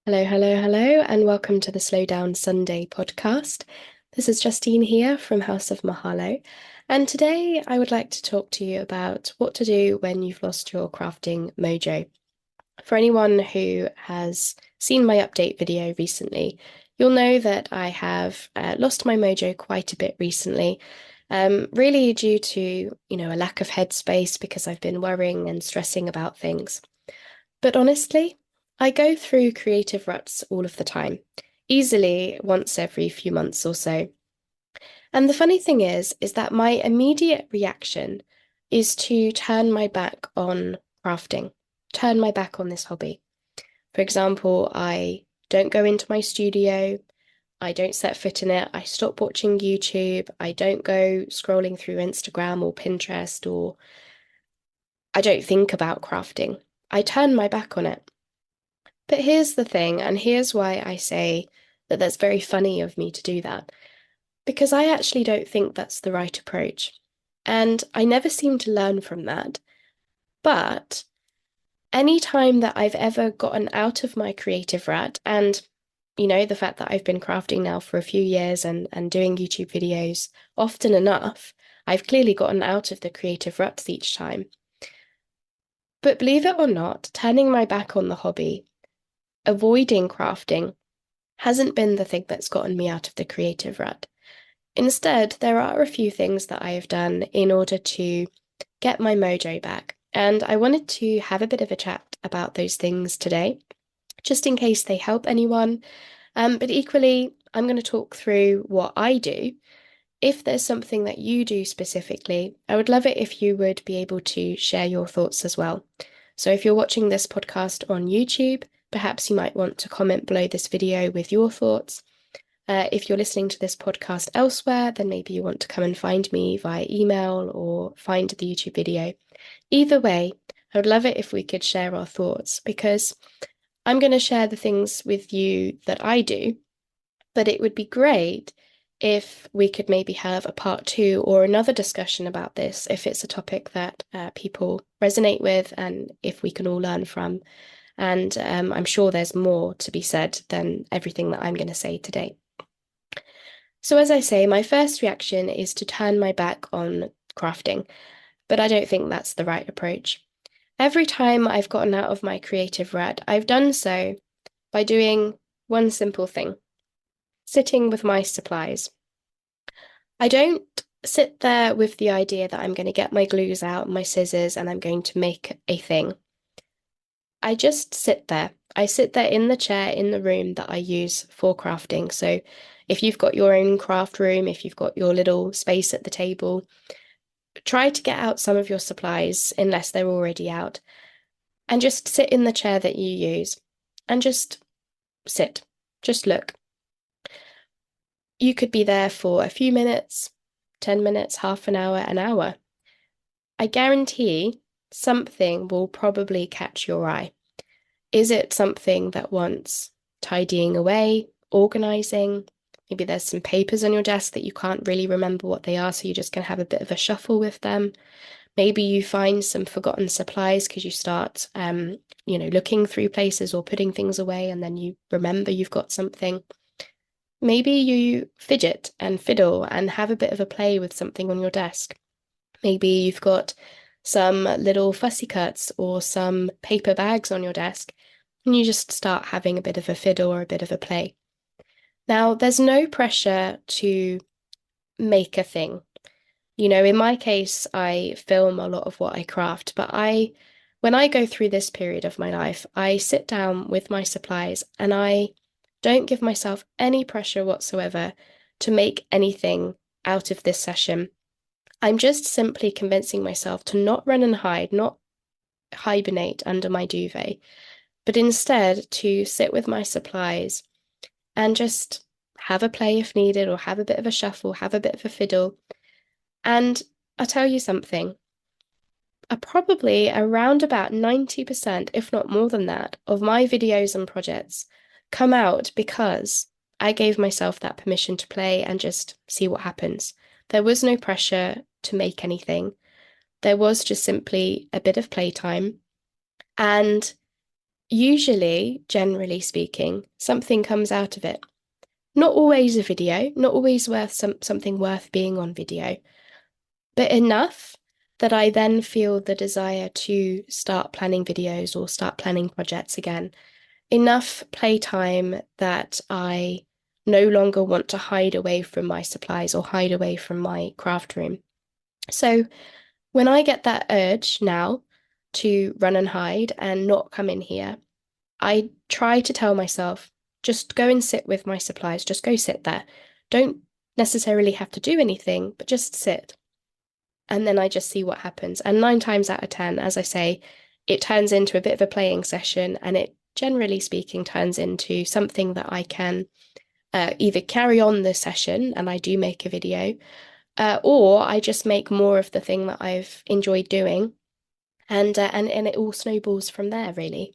Hello, hello, hello, and welcome to the Slow Down Sunday podcast. This is Justine here from House of Mahalo, and today I would like to talk to you about what to do when you've lost your crafting mojo. For anyone who has seen my update video recently, you'll know that I have lost my mojo quite a bit recently, really due to, a lack of headspace because I've been worrying and stressing about things. But honestly, I go through creative ruts all of the time, easily once every few months or so. And the funny thing is that my immediate reaction is to turn my back on crafting, turn my back on this hobby. For example, I don't go into my studio, I don't set foot in it, I stop watching YouTube, I don't go scrolling through Instagram or Pinterest, or I don't think about crafting. I turn my back on it. But here's the thing, and here's why I say that that's very funny of me to do that, because I actually don't think that's the right approach. And I never seem to learn from that. But any time that I've ever gotten out of my creative rut, and the fact that I've been crafting now for a few years and doing YouTube videos often enough, I've clearly gotten out of the creative ruts each time. But believe it or not, turning my back on the hobby, avoiding crafting, hasn't been the thing that's gotten me out of the creative rut. Instead, there are a few things that I have done in order to get my mojo back. And I wanted to have a bit of a chat about those things today, just in case they help anyone. But equally, I'm going to talk through what I do. If there's something that you do specifically, I would love it if you would be able to share your thoughts as well. So if you're watching this podcast on YouTube, perhaps you might want to comment below this video with your thoughts. If you're listening to this podcast elsewhere, then maybe you want to come and find me via email or find the YouTube video. Either way, I would love it if we could share our thoughts, because I'm going to share the things with you that I do, but it would be great if we could maybe have a part two or another discussion about this, if it's a topic that people resonate with and if we can all learn from. And I'm sure there's more to be said than everything that I'm going to say today. So as I say, my first reaction is to turn my back on crafting, but I don't think that's the right approach. Every time I've gotten out of my creative rut, I've done so by doing one simple thing: sitting with my supplies. I don't sit there with the idea that I'm going to get my glues out, my scissors, and I'm going to make a thing. I just sit there. I sit there in the chair in the room that I use for crafting. So if you've got your own craft room, if you've got your little space at the table, try to get out some of your supplies unless they're already out, and just sit in the chair that you use and just sit, just look. You could be there for a few minutes, 10 minutes, half an hour, an hour. I guarantee something will probably catch your eye. Is it something that wants tidying away, organizing? Maybe there's some papers on your desk that you can't really remember what they are, so you're just going to have a bit of a shuffle with them. Maybe you find some forgotten supplies because you start, looking through places or putting things away, and then you remember you've got something. Maybe you fidget and fiddle and have a bit of a play with something on your desk. Maybe you've got some little fussy cuts or some paper bags on your desk, and you just start having a bit of a fiddle or a bit of a play. Now, there's no pressure to make a thing. In my case, I film a lot of what I craft, but when I go through this period of my life, I sit down with my supplies and I don't give myself any pressure whatsoever to make anything out of this session. I'm just simply convincing myself to not run and hide, not hibernate under my duvet, but instead to sit with my supplies and just have a play if needed, or have a bit of a shuffle, have a bit of a fiddle. And I'll tell you something, probably around about 90%, if not more than that, of my videos and projects come out because I gave myself that permission to play and just see what happens. There was no pressure to make anything. There was just simply a bit of playtime. And Usually, generally speaking, something comes out of it. Not always a video, not always worth something worth being on video, but enough that I then feel the desire to start planning videos or start planning projects again. Enough playtime that I no longer want to hide away from my supplies or hide away from my craft room. So when I get that urge now to run and hide and not come in here, I try to tell myself, just go and sit with my supplies, just go sit there. Don't necessarily have to do anything, but just sit. And then I just see what happens. And 9 times out of 10, as I say, it turns into a bit of a playing session, and it generally speaking turns into something that I can either carry on the session and I do make a video, or I just make more of the thing that I've enjoyed doing, and it all snowballs from there, really.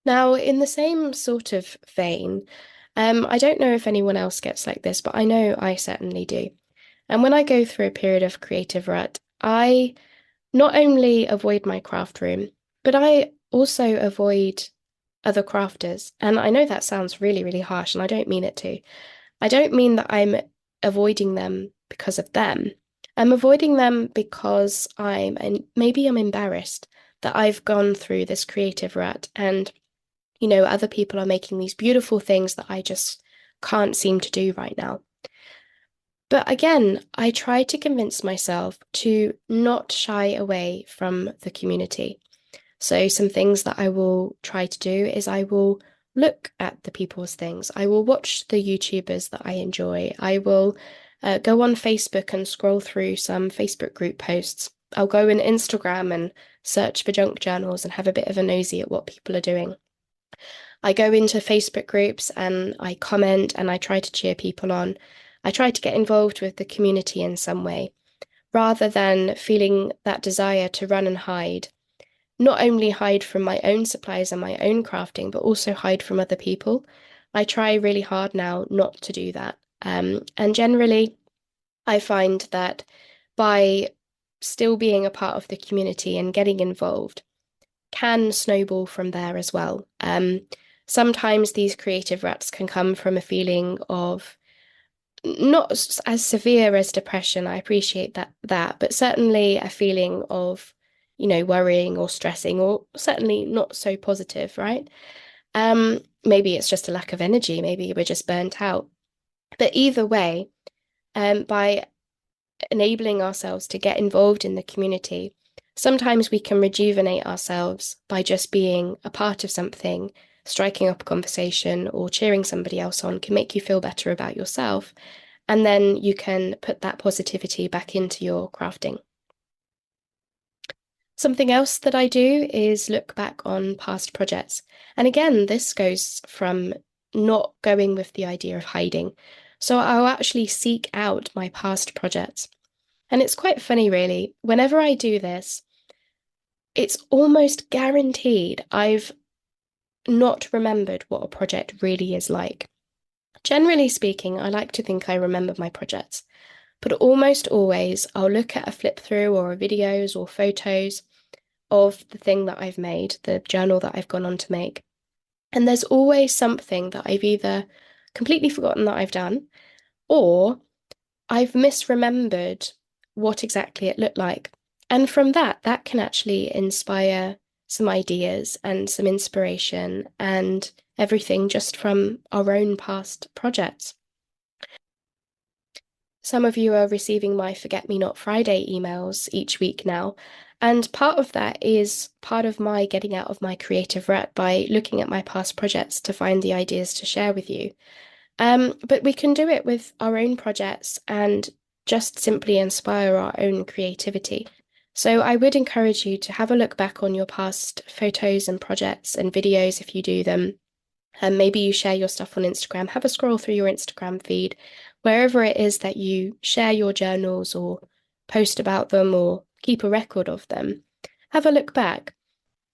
Now, in the same sort of vein, I don't know if anyone else gets like this, but I know I certainly do. And when I go through a period of creative rut, I not only avoid my craft room, but I also avoid other crafters. And I know that sounds really, really harsh, and I don't mean it to. I don't mean that I'm avoiding them because of them. I'm avoiding them because and maybe I'm embarrassed that I've gone through this creative rut and, other people are making these beautiful things that I just can't seem to do right now. But again, I try to convince myself to not shy away from the community. So some things that I will try to do is I will look at the people's things. I will watch the YouTubers that I enjoy. I will go on Facebook and scroll through some Facebook group posts. I'll go on Instagram and search for junk journals and have a bit of a nosy at what people are doing. I go into Facebook groups and I comment and I try to cheer people on. I try to get involved with the community in some way, rather than feeling that desire to run and hide. Not only hide from my own supplies and my own crafting, but also hide from other people. I try really hard now not to do that. And generally, I find that by still being a part of the community and getting involved can snowball from there as well. Sometimes these creative ruts can come from a feeling of not as severe as depression. I appreciate that, but certainly a feeling of, worrying or stressing, or certainly not so positive, right? Maybe it's just a lack of energy, maybe we're just burnt out. But either way, by enabling ourselves to get involved in the community, sometimes we can rejuvenate ourselves by just being a part of something. Striking up a conversation or cheering somebody else on can make you feel better about yourself. And then you can put that positivity back into your crafting. Something else that I do is look back on past projects. And again, this goes from not going with the idea of hiding. So I'll actually seek out my past projects. And it's quite funny, really. Whenever I do this, it's almost guaranteed I've not remembered what a project really is like. Generally speaking, I like to think I remember my projects, but almost always I'll look at a flip through or videos or photos of the thing that I've made, the journal that I've gone on to make. And there's always something that I've either completely forgotten that I've done, or I've misremembered what exactly it looked like. And from that can actually inspire some ideas and some inspiration and everything just from our own past projects. Some of you are receiving my Forget Me Not Friday emails each week now. And part of that is part of my getting out of my creative rut by looking at my past projects to find the ideas to share with you. But we can do it with our own projects and just simply inspire our own creativity. So I would encourage you to have a look back on your past photos and projects and videos if you do them. And maybe you share your stuff on Instagram, have a scroll through your Instagram feed, wherever it is that you share your journals or post about them or keep a record of them. Have a look back.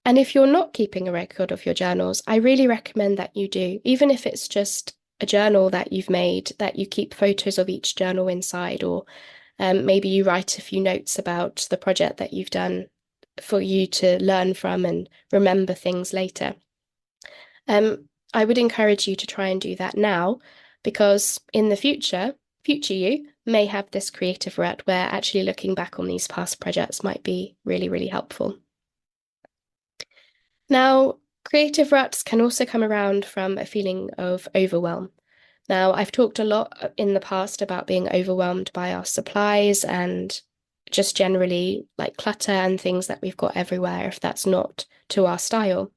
And if you're not keeping a record of your journals, I really recommend that you do, even if it's just a journal that you've made, that you keep photos of each journal inside, or maybe you write a few notes about the project that you've done for you to learn from and remember things later. I would encourage you to try and do that now, because in the future you may have this creative rut where actually looking back on these past projects might be really, really helpful. Now, creative ruts can also come around from a feeling of overwhelm. Now, I've talked a lot in the past about being overwhelmed by our supplies and just generally like clutter and things that we've got everywhere if that's not to our style.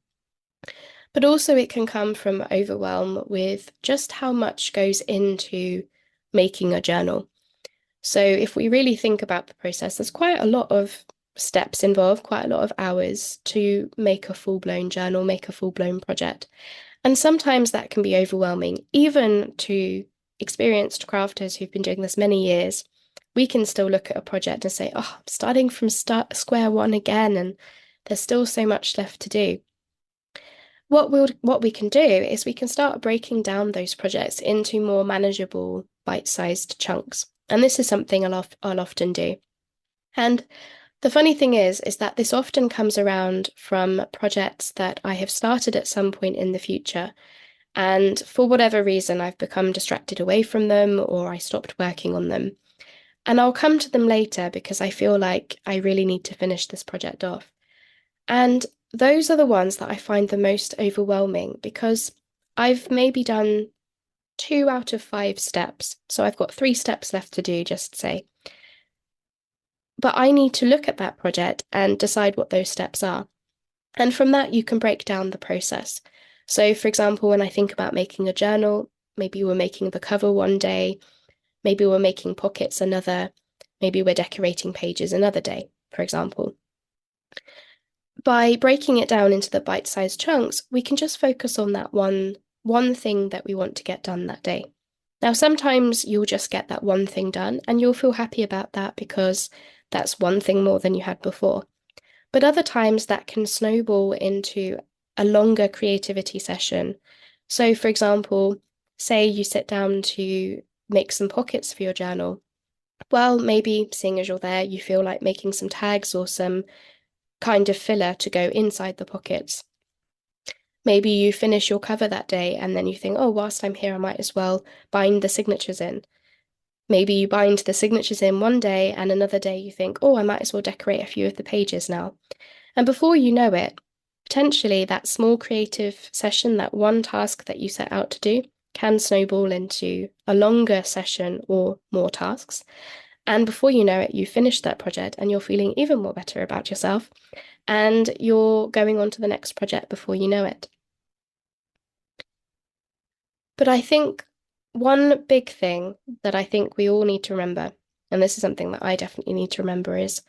But also it can come from overwhelm with just how much goes into making a journal. So if we really think about the process, there's quite a lot of steps involved, quite a lot of hours to make a full-blown journal, make a full-blown project. And sometimes that can be overwhelming, even to experienced crafters who've been doing this many years. We can still look at a project and say, oh, I'm starting from square one again, and there's still so much left to do. What we can do is we can start breaking down those projects into more manageable, bite-sized chunks. And this is something I'll often do. And the funny thing is that this often comes around from projects that I have started at some point in the future. And for whatever reason, I've become distracted away from them, or I stopped working on them. And I'll come to them later because I feel like I really need to finish this project off. And those are the ones that I find the most overwhelming because I've maybe done 2 out of 5 steps. So I've got 3 steps left to do, just say. But I need to look at that project and decide what those steps are. And from that, you can break down the process. So, for example, when I think about making a journal, maybe we're making the cover one day, maybe we're making pockets another, maybe we're decorating pages another day, for example. By breaking it down into the bite-sized chunks, we can just focus on that one thing that we want to get done that day. Now, sometimes you'll just get that one thing done and you'll feel happy about that because that's one thing more than you had before. But other times that can snowball into a longer creativity session. So, for example, say you sit down to make some pockets for your journal. Well, maybe seeing as you're there, you feel like making some tags or some kind of filler to go inside the pockets. Maybe you finish your cover that day and then you think, oh, whilst I'm here, I might as well bind the signatures in. Maybe you bind the signatures in one day and another day you think, oh, I might as well decorate a few of the pages now. And before you know it, potentially that small creative session, that one task that you set out to do, can snowball into a longer session or more tasks. And before you know it, you finish that project and you're feeling even more better about yourself. And you're going on to the next project before you know it. But I think one big thing that I think we all need to remember, and this is something that I definitely need to remember, is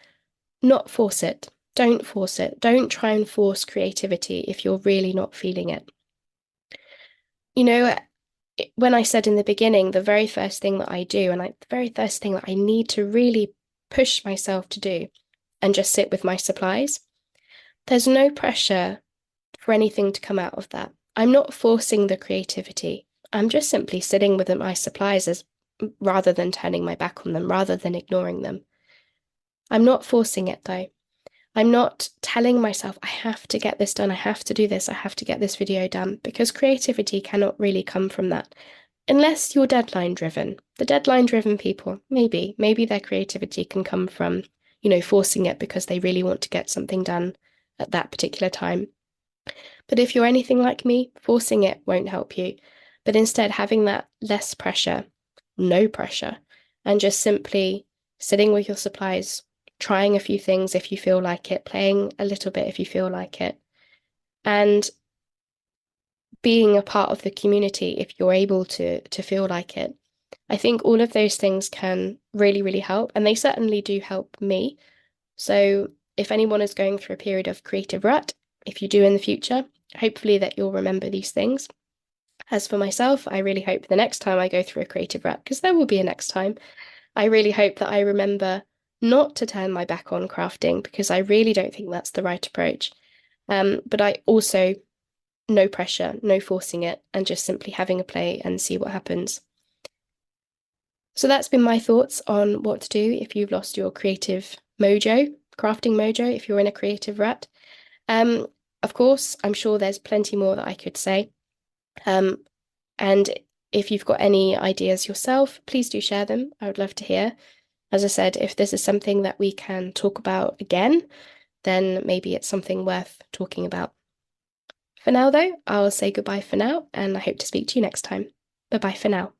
not force it. Don't force it. Don't try and force creativity if you're really not feeling it. You know, when I said in the beginning, the very first thing that I do, and the very first thing that I need to really push myself to do and just sit with my supplies, there's no pressure for anything to come out of that. I'm not forcing the creativity. I'm just simply sitting with my supplies rather than turning my back on them, rather than ignoring them. I'm not forcing it though. I'm not telling myself, I have to get this done, I have to do this, I have to get this video done, because creativity cannot really come from that. Unless you're deadline driven. The deadline driven people, maybe their creativity can come from, forcing it because they really want to get something done at that particular time. But if you're anything like me, forcing it won't help you. But instead, having that less pressure, no pressure, and just simply sitting with your supplies, trying a few things if you feel like it, playing a little bit if you feel like it, and being a part of the community if you're able to feel like it. I think all of those things can really, really help, and they certainly do help me. So if anyone is going through a period of creative rut, if you do in the future, hopefully that you'll remember these things. As for myself, I really hope the next time I go through a creative rut, because there will be a next time, I really hope that I remember not to turn my back on crafting, because I really don't think that's the right approach. But I also, no pressure, no forcing it, and just simply having a play and see what happens. So that's been my thoughts on what to do if you've lost your creative mojo, crafting Mojo if you're in a creative rut. Um, of course, I'm sure there's plenty more that I could say. Um, and if you've got any ideas yourself, please do share them. I would love to hear. As I said, if this is something that we can talk about again, then maybe it's something worth talking about. For now, though, I'll say goodbye for now, and I hope to speak to you next time. Bye bye for now.